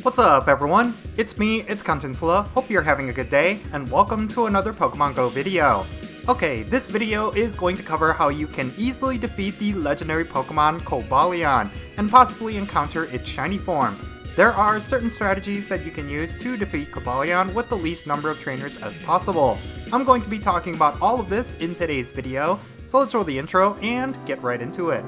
What's up everyone? It's me, it's Jinsula. Hope you're having a good day, and welcome to another Pokemon Go video. Okay, this video is going to cover how you can easily defeat the legendary Pokemon Cobalion, and possibly encounter its shiny form. There are certain strategies that you can use to defeat Kobalion with the least number of trainers as possible. I'm going to be talking about all of this in today's video, so let's roll the intro and get right into it.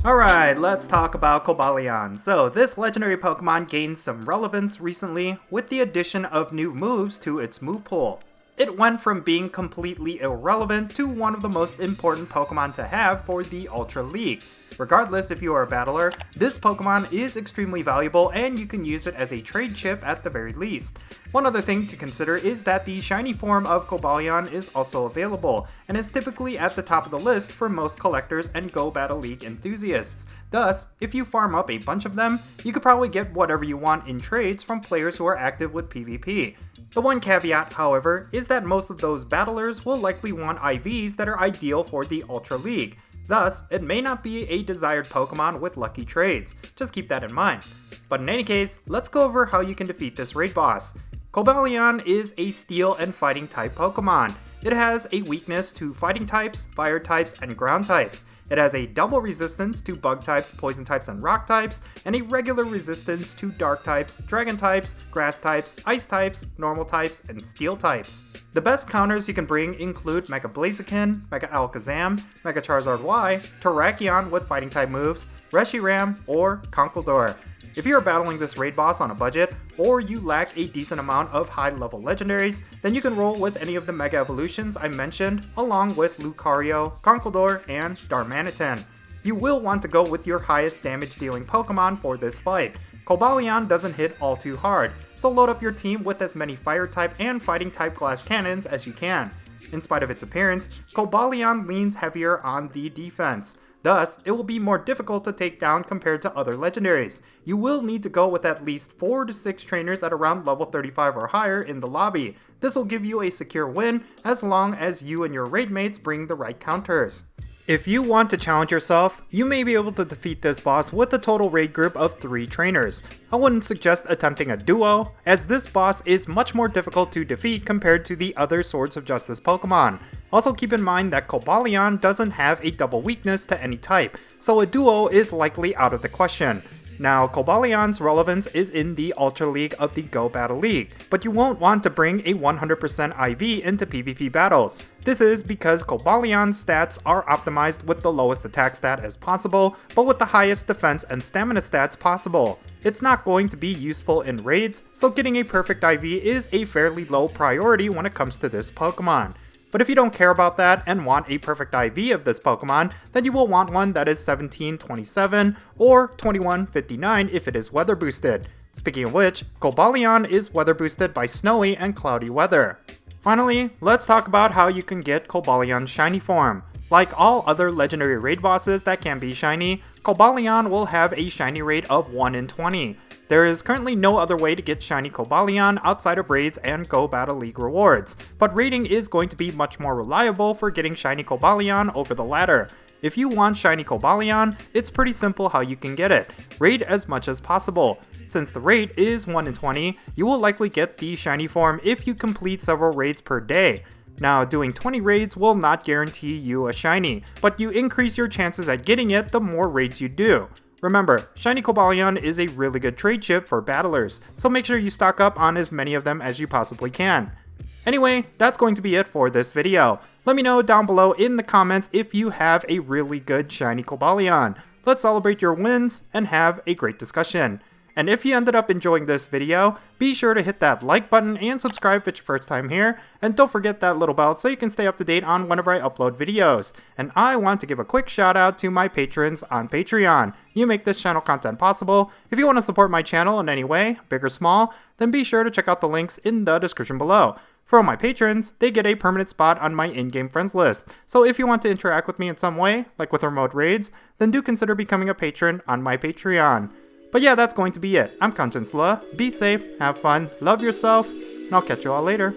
Alright, let's talk about Kobalion. So, this legendary Pokemon gained some relevance recently with the addition of new moves to its move pool. It went from being completely irrelevant to one of the most important Pokemon to have for the Ultra League. Regardless if you are a battler, this Pokemon is extremely valuable and you can use it as a trade chip at the very least. One other thing to consider is that the shiny form of Kobalion is also available, and is typically at the top of the list for most collectors and Go Battle League enthusiasts. Thus, if you farm up a bunch of them, you could probably get whatever you want in trades from players who are active with PvP. The one caveat, however, is that most of those battlers will likely want IVs that are ideal for the Ultra League. Thus, it may not be a desired Pokemon with lucky trades. Just keep that in mind. But in any case, let's go over how you can defeat this raid boss. Kobalion is a Steel and Fighting type Pokemon. It has a weakness to Fighting types, Fire types, and Ground types. It has a double resistance to Bug types, Poison types, and Rock types, and a regular resistance to Dark types, Dragon types, Grass types, Ice types, Normal types, and Steel types. The best counters you can bring include Mega Blaziken, Mega Alakazam, Mega Charizard Y, Terrakion with Fighting type moves, Reshiram, or Conkeldurr. If you are battling this raid boss on a budget, or you lack a decent amount of high-level legendaries, then you can roll with any of the Mega Evolutions I mentioned, along with Lucario, Conkeldurr, and Darmanitan. You will want to go with your highest damage-dealing Pokemon for this fight. Kobalion doesn't hit all too hard, so load up your team with as many Fire-type and Fighting-type glass cannons as you can. In spite of its appearance, Kobalion leans heavier on the defense. Thus, it will be more difficult to take down compared to other legendaries. You will need to go with at least 4 to 6 trainers at around level 35 or higher in the lobby. This will give you a secure win as long as you and your raid mates bring the right counters. If you want to challenge yourself, you may be able to defeat this boss with a total raid group of 3 trainers. I wouldn't suggest attempting a duo, as this boss is much more difficult to defeat compared to the other Swords of Justice Pokemon. Also keep in mind that Kobalion doesn't have a double weakness to any type, so a duo is likely out of the question. Now, Kobalion's relevance is in the Ultra League of the Go Battle League, but you won't want to bring a 100% IV into PvP battles. This is because Kobalion's stats are optimized with the lowest attack stat as possible, but with the highest defense and stamina stats possible. It's not going to be useful in raids, so getting a perfect IV is a fairly low priority when it comes to this Pokemon. But if you don't care about that and want a perfect IV of this Pokemon, then you will want one that is 1727 or 2159 if it is weather boosted. Speaking of which, Kobalion is weather boosted by snowy and cloudy weather. Finally, let's talk about how you can get Kobalion's shiny form. Like all other legendary raid bosses that can be shiny, Kobalion will have a shiny rate of 1 in 20. There is currently no other way to get shiny Kobalion outside of raids and Go Battle League rewards, but raiding is going to be much more reliable for getting shiny Kobalion over the ladder. If you want shiny Kobalion, it's pretty simple how you can get it. Raid as much as possible. Since the rate is 1 in 20, you will likely get the shiny form if you complete several raids per day. Now, doing 20 raids will not guarantee you a shiny, but you increase your chances at getting it the more raids you do. Remember, shiny Kobalion is a really good trade chip for battlers, so make sure you stock up on as many of them as you possibly can. Anyway, that's going to be it for this video. Let me know down below in the comments if you have a really good shiny Kobalion. Let's celebrate your wins and have a great discussion. And if you ended up enjoying this video, be sure to hit that like button and subscribe if it's your first time here, and don't forget that little bell so you can stay up to date on whenever I upload videos. And I want to give a quick shout out to my patrons on Patreon. You make this channel content possible. If you want to support my channel in any way, big or small, then be sure to check out the links in the description below. For all my patrons, they get a permanent spot on my in-game friends list, so if you want to interact with me in some way, like with remote raids, then do consider becoming a patron on my Patreon. But yeah, that's going to be it. I'm Jinsula. Be safe, have fun, love yourself, and I'll catch you all later.